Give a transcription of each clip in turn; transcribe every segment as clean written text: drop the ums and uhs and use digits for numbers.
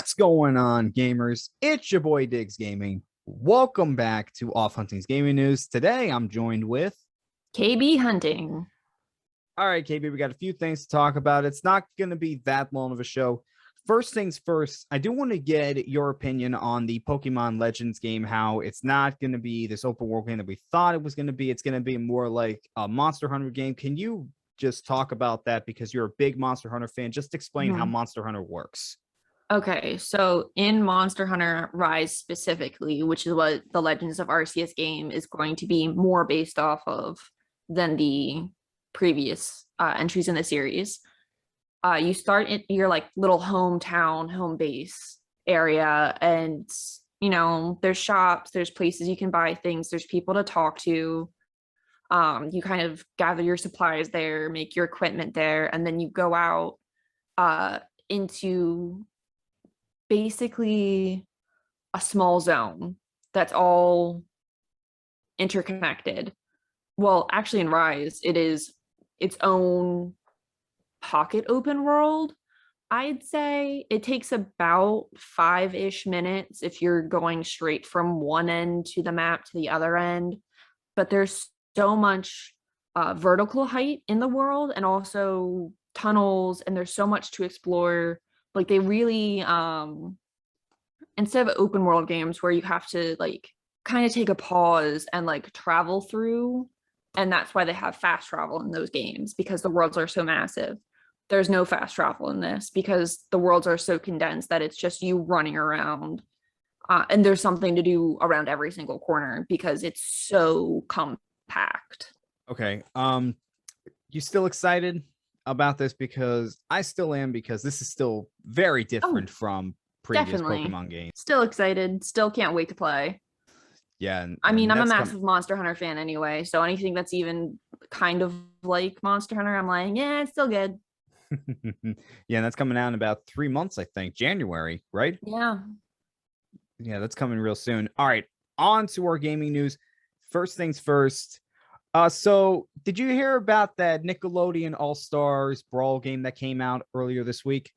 What's going on, gamers? It's your boy DiggsGaming. Welcome back to Off Hunting's Gaming News. Today, I'm joined with. KB hunting. All right, KB, we got a few things to talk about. It's not going to be that long of a show. First things first, I do want to get your opinion on the Pokemon Legends game, how it's not going to be this open world game that we thought it was going to be. It's going to be more like a Monster Hunter game. Can you just talk about that because you're a big Monster Hunter fan? Just explain how Monster Hunter works. Okay, so in Monster Hunter Rise specifically, which is what the Legends of Arceus game is going to be more based off of than the previous entries in the series, you start in your like little hometown, home base area, and there's shops, there's places you can buy things, there's people to talk to. You kind of gather your supplies there, make your equipment there, and then you go out into basically a small zone that's all interconnected. Well, actually in Rise, it is its own pocket open world. I'd say it takes about 5-ish minutes if you're going straight from one end to the map to the other end. But there's so much vertical height in the world and also tunnels, and there's so much to explore. Like they really instead of open world games where you have to like kind of take a pause and like travel through, and that's why they have fast travel in those games because the worlds are so massive. There's no fast travel in this because the worlds are so condensed that it's just you running around, and there's something to do around every single corner because it's so compact. Okay. You still excited about this? Because I still am, because this is still very different from previous Definitely. Pokemon games. Still excited. Still can't wait to play. Yeah. I mean, I'm a massive Monster Hunter fan anyway, so anything that's even kind of like Monster Hunter, I'm like, yeah, it's still good. Yeah, that's coming out in about 3 months, I think. January, right? Yeah. Yeah, that's coming real soon. All right, on to our gaming news. First things first. So did you hear about that Nickelodeon All-Stars Brawl game that came out earlier this week?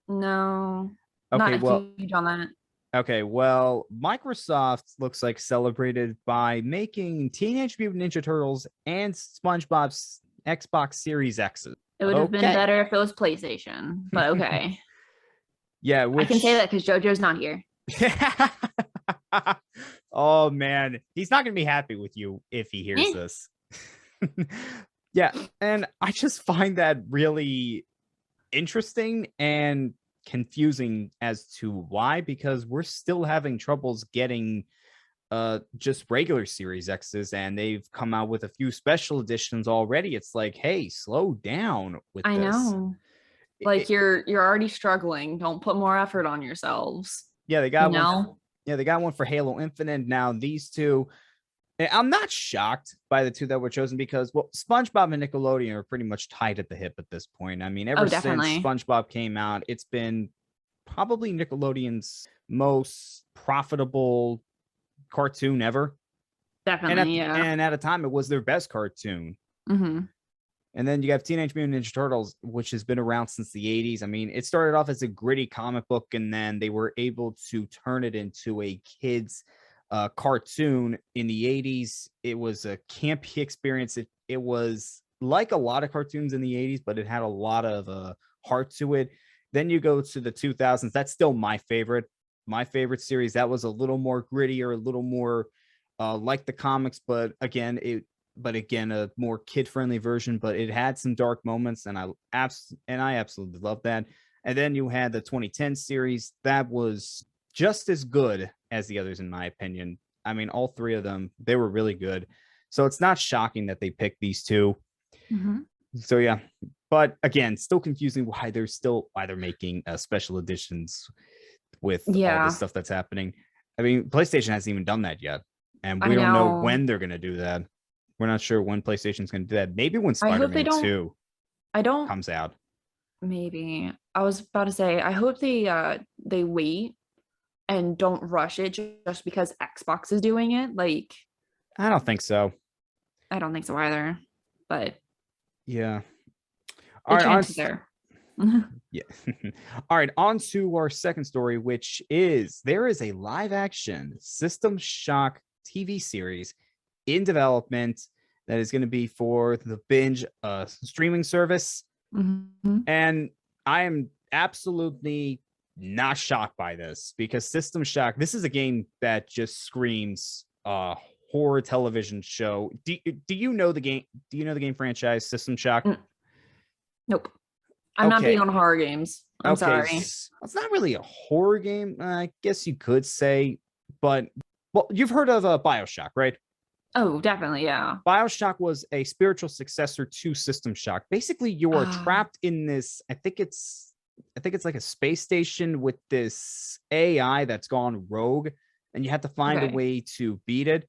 No. Okay, Not well, huge on that. okay, well, Microsoft looks like celebrated by making Teenage Mutant Ninja Turtles and SpongeBob's Xbox Series X. It would have been better if it was PlayStation, but okay. Yeah, I can say that because JoJo's not here. Oh man, he's not gonna be happy with you if he hears this. Yeah, and I just find that really interesting and confusing as to why, because we're still having troubles getting just regular Series X's, and they've come out with a few special editions already. It's like, hey, slow down with I this. know. Like you're already struggling. Don't put more effort on yourselves. Yeah, they got one. Yeah, they got one for Halo Infinite. Now these two, I'm not shocked by the two that were chosen because, well, SpongeBob and Nickelodeon are pretty much tied at the hip at this point. I mean, ever since SpongeBob came out, it's been probably Nickelodeon's most profitable cartoon ever. Definitely, and at a time, it was their best cartoon. And then you have Teenage Mutant Ninja Turtles, which has been around since the 80s. I mean, it started off as a gritty comic book, and then they were able to turn it into a kid's cartoon in the 80s. It was a campy experience. It was like a lot of cartoons in the 80s, but it had a lot of heart to it. Then you go to the 2000s. That's still my favorite series. That was a little more grittier, a little more like the comics, but again, a more kid-friendly version, but it had some dark moments, and I absolutely love that. And then you had the 2010 series that was just as good as the others, in my opinion. I mean, all three of them, they were really good. So it's not shocking that they picked these two. So yeah, but again, still confusing why they're making special editions with all this stuff that's happening. I mean, PlayStation hasn't even done that yet, and we don't know when they're going to do that. We're not sure when PlayStation's going to do that. Maybe when Spider-Man 2 comes out. Maybe. I was about to say, I hope they wait and don't rush it just because Xbox is doing it. Like, I don't think so. I don't think so either. But yeah. the chance is there. Yeah. All right, on to our second story, which is there is a live action System Shock TV series in development that is going to be for the Binge streaming service. Mm-hmm. And I am absolutely not shocked by this because System Shock, this is a game that just screams horror television show. Do you know the game? Do you know the game franchise System Shock? Nope. I'm not big on horror games. I'm sorry. It's not really a horror game, I guess you could say, but well, you've heard of BioShock, right? Oh, definitely, yeah. BioShock was a spiritual successor to System Shock. Basically, you are trapped in this, I think it's like a space station with this AI that's gone rogue, and you have to find a way to beat it.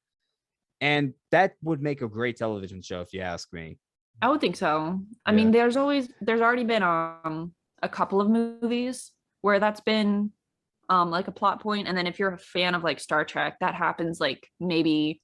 And that would make a great television show, if you ask me. I would think so. I mean, there's already been a couple of movies where that's been like a plot point. And then if you're a fan of like Star Trek, that happens like maybe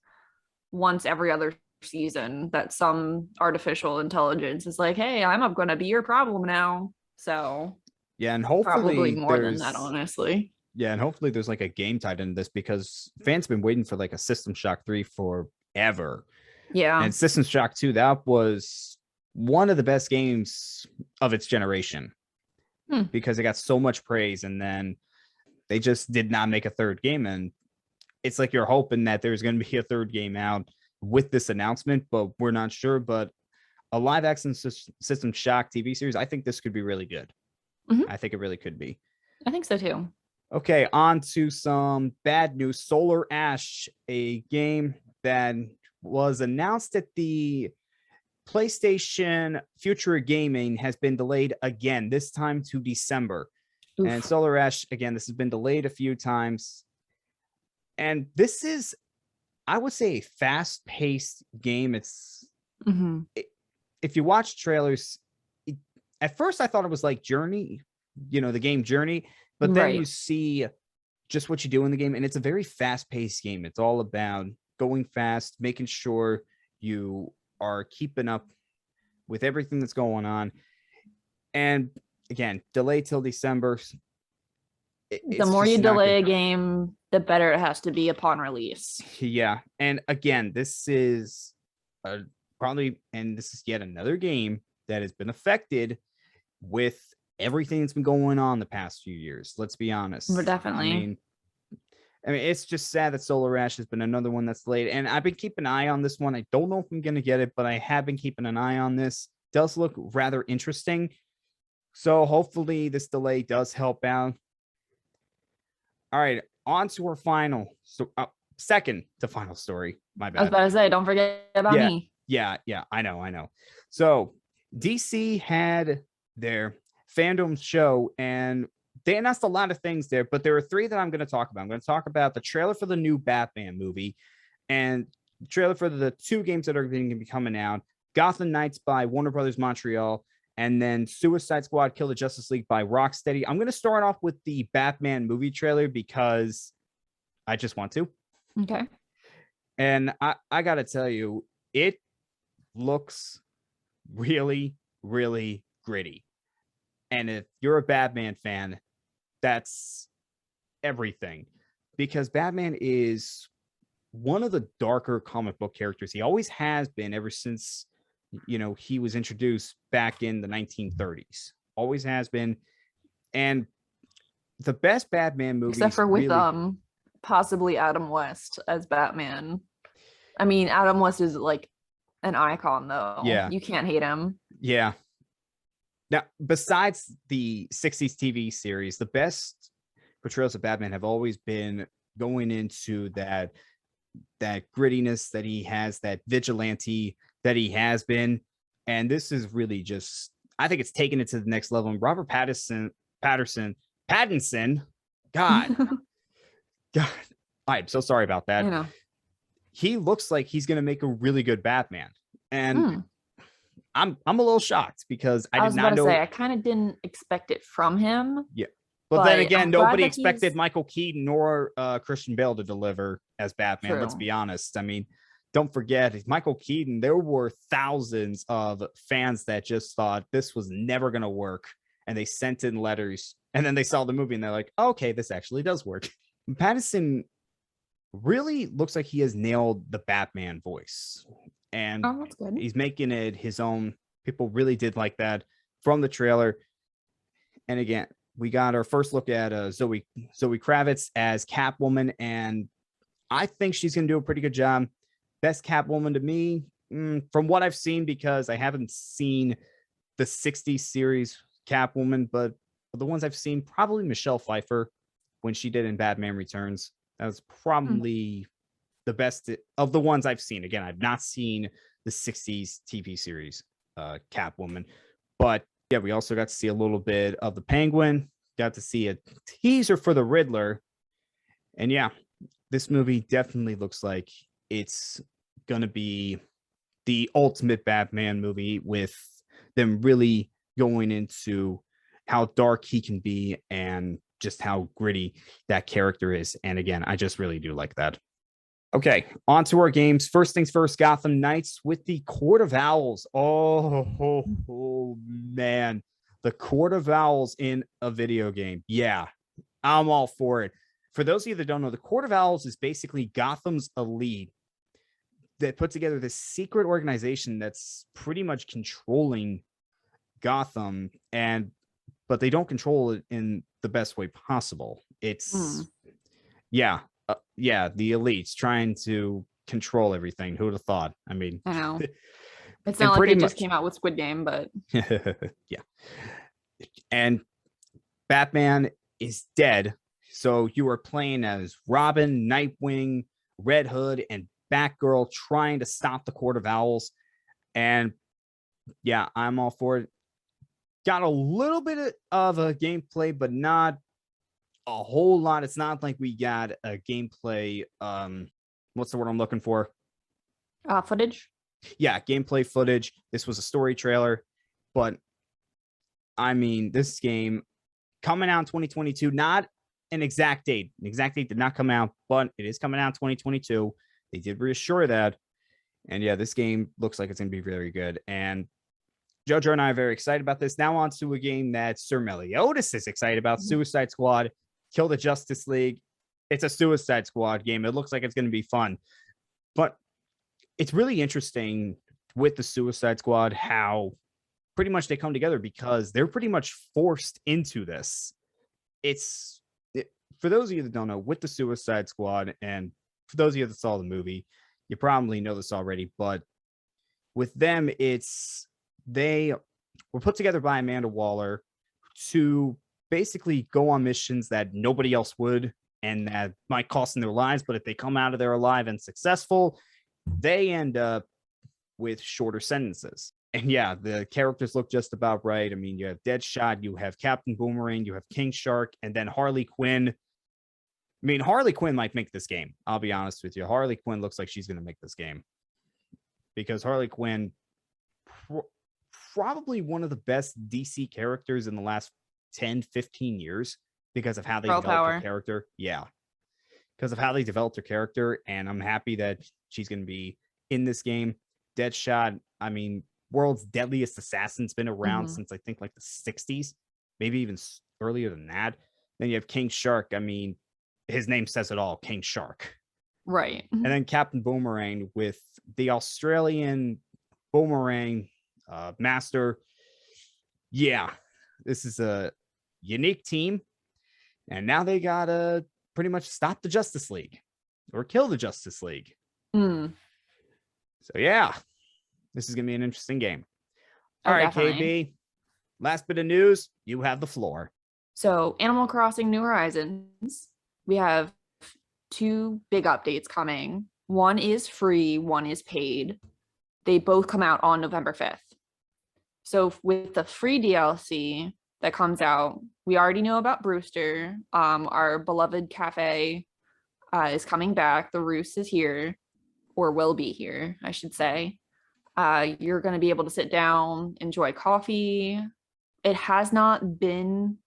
once every other season, that some artificial intelligence is like, hey, I'm gonna be your problem now. So yeah, and hopefully probably more than that, honestly. Yeah, and hopefully there's like a game tied into this because fans have been waiting for like a System Shock 3 forever. Yeah. And System Shock 2, that was one of the best games of its generation because it got so much praise, and then they just did not make a third game. And it's like you're hoping that there's going to be a third game out with this announcement, but we're not sure. But a live action System Shock TV series, I think this could be really good. I think it really could be. I think so too. Okay, on to some bad news. Solar Ash, a game that was announced at the PlayStation Future Gaming, has been delayed again, this time to December. Oof. And Solar Ash, again, this has been delayed a few times. And this is, I would say, a fast-paced game. It's if you watch trailers, at first I thought it was like Journey, the game Journey, but then you see just what you do in the game, and it's a very fast-paced game. It's all about going fast, making sure you are keeping up with everything that's going on. And again, delay till December. The more you delay a game, the better it has to be upon release. Yeah. And again, this is this is yet another game that has been affected with everything that's been going on the past few years. Let's be honest. But definitely. I mean, it's just sad that Solar Ash has been another one that's late. And I've been keeping an eye on this one. I don't know if I'm going to get it, but I have been keeping an eye on this. It does look rather interesting. So hopefully this delay does help out. All right, on to our second to final story. My bad. I was about to say, don't forget about me. Yeah, I know. So DC had their FanDome show, and they announced a lot of things there, but there are three that I'm going to talk about. I'm going to talk about the trailer for the new Batman movie and the trailer for the two games that are going to be coming out, Gotham Knights by Warner Brothers Montreal, and then Suicide Squad Kill the Justice League by Rocksteady. I'm going to start off with the Batman movie trailer because I just want to. Okay. And I got to tell you, it looks really, really gritty. And if you're a Batman fan, that's everything, because Batman is one of the darker comic book characters. He always has been ever since, he was introduced back in the 1930s. Always has been. And the best Batman movie, except for with possibly Adam West as Batman. I mean, Adam West is like an icon, though. Yeah. You can't hate him. Yeah. Now, besides the 60s TV series, the best portrayals of Batman have always been going into that grittiness that he has, that vigilante that he has been. And this is really just, I think it's taken it to the next level. And Robert Pattinson, God, I'm so sorry about that. He looks like he's going to make a really good Batman. And I'm a little shocked because I did not know. I kind of didn't expect it from him. Yeah. But then again, nobody expected Michael Keaton or Christian Bale to deliver as Batman. True. Let's be honest. I mean, don't forget, Michael Keaton, there were thousands of fans that just thought this was never going to work. and they sent in letters, and then they saw the movie and they're like, okay, this actually does work. Pattinson really looks like he has nailed the Batman voice, and that's good. he's making it his own. People really did like that from the trailer. And again, we got our first look at Zoe Kravitz as Catwoman, and I think she's going to do a pretty good job. Best Catwoman to me, from what I've seen, because I haven't seen the 60s series Catwoman, but the ones I've seen, probably Michelle Pfeiffer when she did in Batman Returns. That was probably the best of the ones I've seen. Again, I've not seen the 60s TV series Catwoman, but yeah, we also got to see a little bit of the Penguin, got to see a teaser for the Riddler, and yeah, this movie definitely looks like it's gonna be the ultimate Batman movie, with them really going into how dark he can be and just how gritty that character is. And again, I just really do like that. Okay, on to our games. First things first, Gotham Knights with the Court of Owls. Oh, man. The Court of Owls in a video game. Yeah, I'm all for it. For those of you that don't know, the Court of Owls is basically Gotham's elite that put together this secret organization that's pretty much controlling Gotham, but they don't control it in the best way possible. It's the elites trying to control everything. Who would have thought? I mean, I know. It's not like they just came out with Squid Game, but yeah. And Batman is dead. So you are playing as Robin, Nightwing, Red Hood, and Batgirl trying to stop the Court of Owls. And yeah, I'm all for it. Got a little bit of a gameplay, but not a whole lot. It's not like we got a gameplay. What's the word I'm looking for? Footage. Yeah, gameplay footage. This was a story trailer, but I mean, this game coming out in 2022, not an exact date. An exact date did not come out, but it is coming out in 2022. They did reassure that. And yeah, this game looks like it's going to be very good. And Jojo and I are very excited about this. Now on to a game that Sir Meliodas is excited about, Suicide Squad, Kill the Justice League. It's a Suicide Squad game. It looks like it's going to be fun. But it's really interesting with the Suicide Squad how pretty much they come together, because they're pretty much forced into this. For those of you that don't know, with the Suicide Squad, and for those of you that saw the movie, you probably know this already, but with them, they were put together by Amanda Waller to basically go on missions that nobody else would, and that might cost them their lives. But if they come out of there alive and successful, they end up with shorter sentences. And yeah, the characters look just about right. I mean, you have Deadshot, you have Captain Boomerang, you have King Shark, and then Harley Quinn. I mean, Harley Quinn might make this game. I'll be honest with you. Harley Quinn looks like she's going to make this game, because Harley Quinn, probably one of the best DC characters in the last 10, 15 years, because of how they developed her character. Yeah. Because of how they developed her character. And I'm happy that she's going to be in this game. Deadshot, I mean, World's Deadliest Assassin's been around since I think like the 60s, maybe even earlier than that. Then you have King Shark. I mean, his name says it all, King Shark. Right. And then Captain Boomerang with the Australian Boomerang master. Yeah, this is a unique team. And now they got to pretty much stop the Justice League or kill the Justice League. So yeah, this is going to be an interesting game. All right, definitely. KB, last bit of news. You have the floor. So Animal Crossing New Horizons, we have 2 big updates coming. One is free, one is paid. They both come out on November 5th. So with the free DLC that comes out, we already know about Brewster. Our beloved cafe is coming back. The Roost is here, or will be here, I should say. You're going to be able to sit down, enjoy coffee. It has not been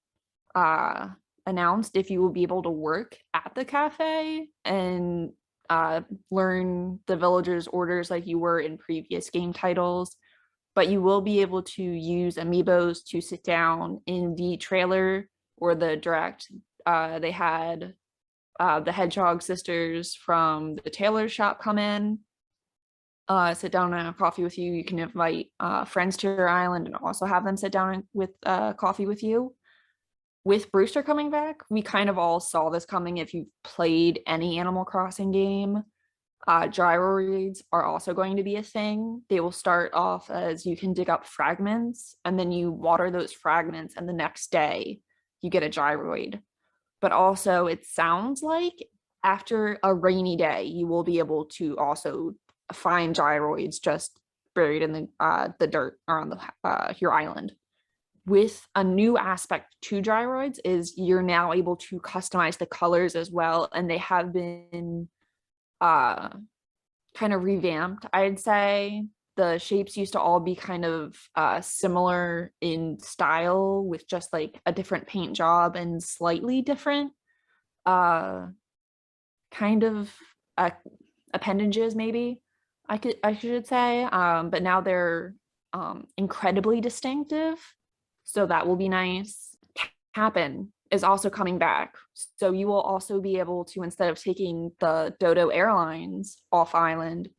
announced if you will be able to work at the cafe and learn the villagers' orders like you were in previous game titles. but you will be able to use amiibos to sit down. In the trailer or the direct, they had the Hedgehog sisters from the tailor shop come in, sit down and have coffee with you. You can invite friends to your island and also have them sit down with coffee with you. With Brewster coming back, we kind of all saw this coming. If you've played any Animal Crossing game, gyroids are also going to be a thing. They will start off as you can dig up fragments, and then you water those fragments, and the next day you get a gyroid. But also, it sounds like after a rainy day, you will be able to also find gyroids just buried in the dirt around your island. With a new aspect to gyroids is you're now able to customize the colors as well, and they have been kind of revamped. I'd say the shapes used to all be kind of similar in style, with just like a different paint job and slightly different kind of appendages, maybe I should say, but now they're incredibly distinctive, so that will be nice. Cap'n is also coming back, so you will also be able to, instead of taking the Dodo Airlines off island,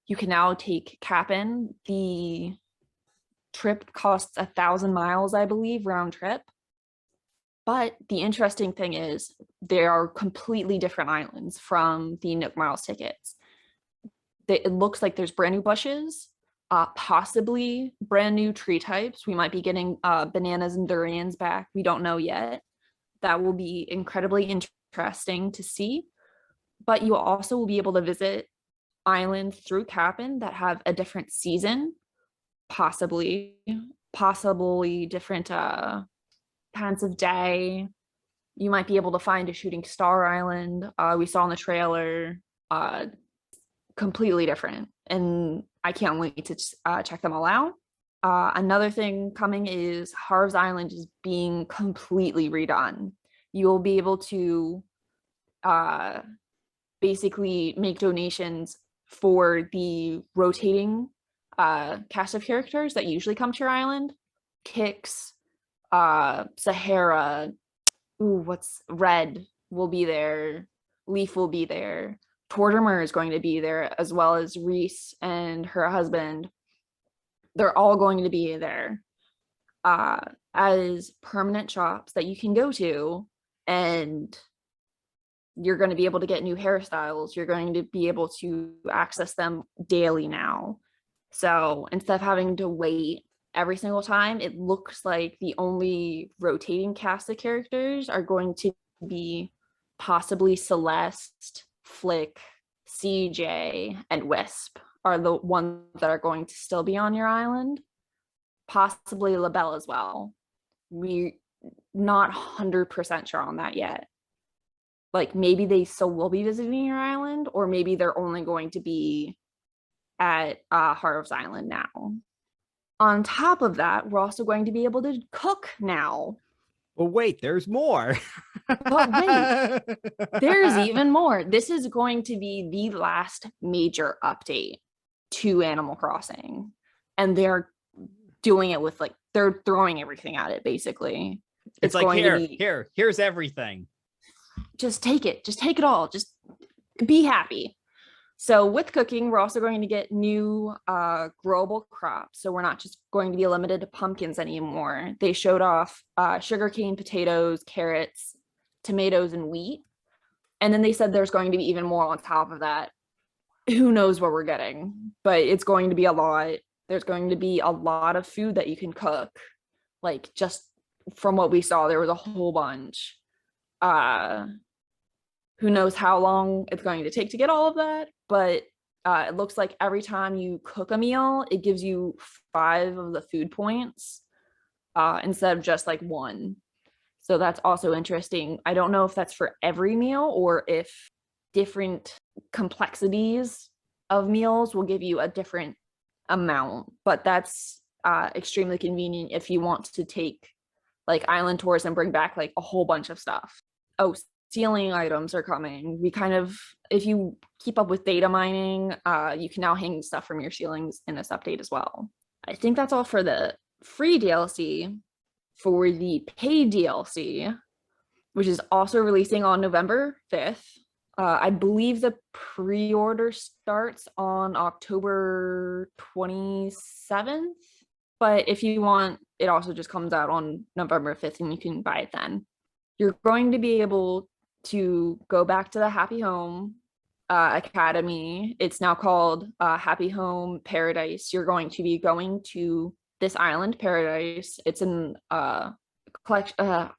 you can now take Cap'n. The trip costs 1,000 miles, I believe, round trip. But the interesting thing is they are completely different islands from the Nook Miles tickets. It looks like there's brand new bushes, possibly brand new tree types. We might be getting bananas and durians back. We don't know yet. That will be incredibly interesting to see. But you also will be able to visit islands through Cap'n that have a different season, possibly different times of day. You might be able to find a shooting star island. We saw in the trailer, completely different, and I can't wait to check them all out. Another thing coming is Harv's Island is being completely redone. You will be able to basically make donations for the rotating cast of characters that usually come to your island. Kix, Sahara, what's Red will be there, Leaf will be there, Tortimer is going to be there, as well as Reese and her husband. They're all going to be there as permanent shops that you can go to, and you're going to be able to get new hairstyles. You're going to be able to access them daily now. So instead of having to wait every single time, it looks like the only rotating cast of characters are going to be possibly Celeste, Flick, CJ, and Wisp are the ones that are going to still be on your island. Possibly LaBelle as well. We're not 100% sure on that yet. Like, maybe they still will be visiting your island, or maybe they're only going to be at Harv's Island now. On top of that, we're also going to be able to cook now. But wait, there's more. But wait, there's even more. This is going to be the last major update to Animal Crossing. And they're doing it with, like, they're throwing everything at it, basically. It's like, here's everything. Just take it. Just take it all. Just be happy. So with cooking, we're also going to get new growable crops. So we're not just going to be limited to pumpkins anymore. They showed off sugarcane, potatoes, carrots, tomatoes, and wheat. And then they said there's going to be even more on top of that. Who knows what we're getting, but it's going to be a lot. There's going to be a lot of food that you can cook. Like, just from what we saw, there was a whole bunch. Who knows how long it's going to take to get all of that, but it looks like every time you cook a meal, it gives you 5 of the food points instead of just like 1. So that's also interesting. I don't know if that's for every meal or if different complexities of meals will give you a different amount, but that's extremely convenient if you want to take like island tours and bring back like a whole bunch of stuff. Oh, ceiling items are coming. We kind of, if you keep up with data mining, you can now hang stuff from your ceilings in this update as well. I think that's all for the free DLC. For the paid DLC, which is also releasing on November 5th, I believe the pre-order starts on October 27th. But if you want, it also just comes out on November 5th and you can buy it then. You're going to be able to go back to the Happy Home Academy. It's now called Happy Home Paradise. You're going to be going to this island paradise. It's an archipelago.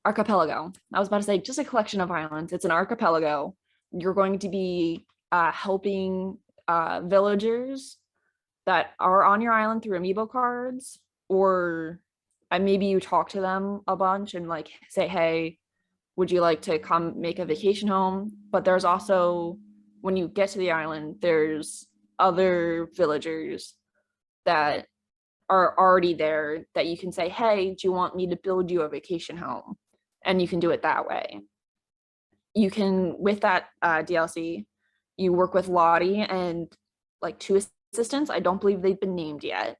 I was about to say just a collection of islands. It's an archipelago. You're going to be helping villagers that are on your island through amiibo cards, or maybe you talk to them a bunch and like say, hey, would you like to come make a vacation home? But there's also, when you get to the island, there's other villagers that are already there that you can say, hey, do you want me to build you a vacation home? And you can do it that way. You can, with that DLC, you work with Lottie and like 2 assistants. I don't believe they've been named yet.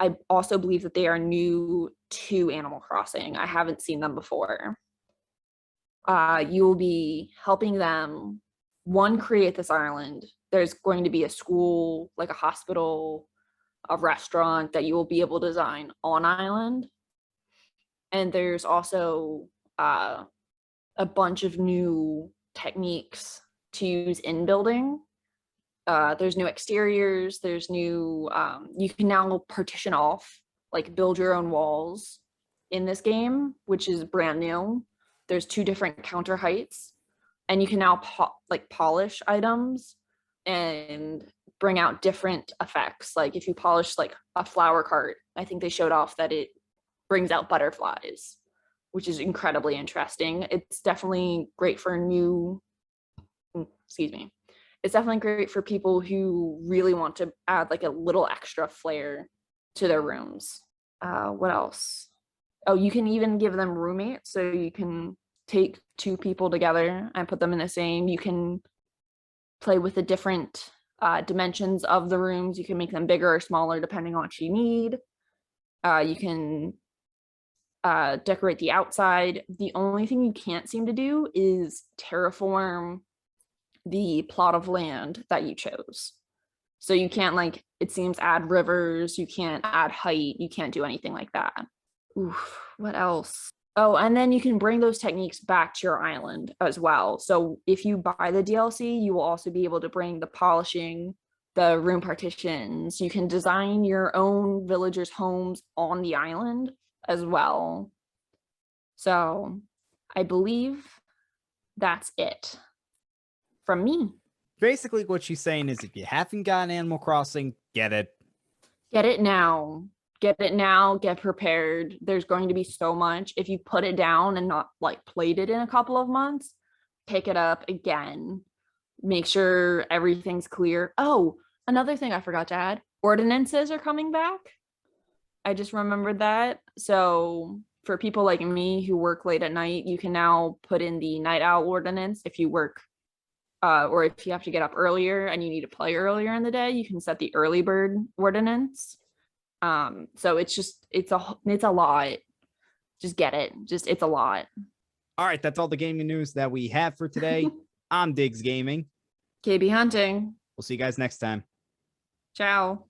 I also believe that they are new to Animal Crossing. I haven't seen them before. You will be helping them, one, create this island. There's going to be a school, like a hospital, a restaurant that you will be able to design on island. And there's also a bunch of new techniques to use in building. There's new exteriors, there's new, you can now partition off, like build your own walls in this game, which is brand new. There's 2 different counter heights, and you can now polish items and bring out different effects. Like if you polish like a flower cart, I think they showed off that it brings out butterflies, which is incredibly interesting. It's definitely great for it's definitely great for people who really want to add like a little extra flair to their rooms. What else? Oh, you can even give them roommates, so you can take 2 people together and put them in the same. You can play with the different dimensions of the rooms. You can make them bigger or smaller depending on what you need. You can decorate the outside. The only thing you can't seem to do is terraform the plot of land that you chose. So you can't, like, it seems, add rivers, you can't add height, you can't do anything like that. Oof, what else? Oh, and then you can bring those techniques back to your island as well. So if you buy the DLC, you will also be able to bring the polishing, the room partitions. You can design your own villagers' homes on the island as well. So I believe that's it from me. Basically, what she's saying is if you haven't gotten Animal Crossing, get it. Get it now. Get it now. Get prepared. There's going to be so much. If you put it down and not like played it in a couple of months, pick it up again. Make sure everything's clear. Oh, another thing I forgot to add. Ordinances are coming back. I just remembered that. So for people like me who work late at night, you can now put in the night owl ordinance. If you work or if you have to get up earlier and you need to play earlier in the day, you can set the early bird ordinance. So it's a lot. Just get it. It's a lot. All right, that's all the gaming news that we have for today. I'm DiggsGaming. KB Hunting. We'll see you guys next time. Ciao.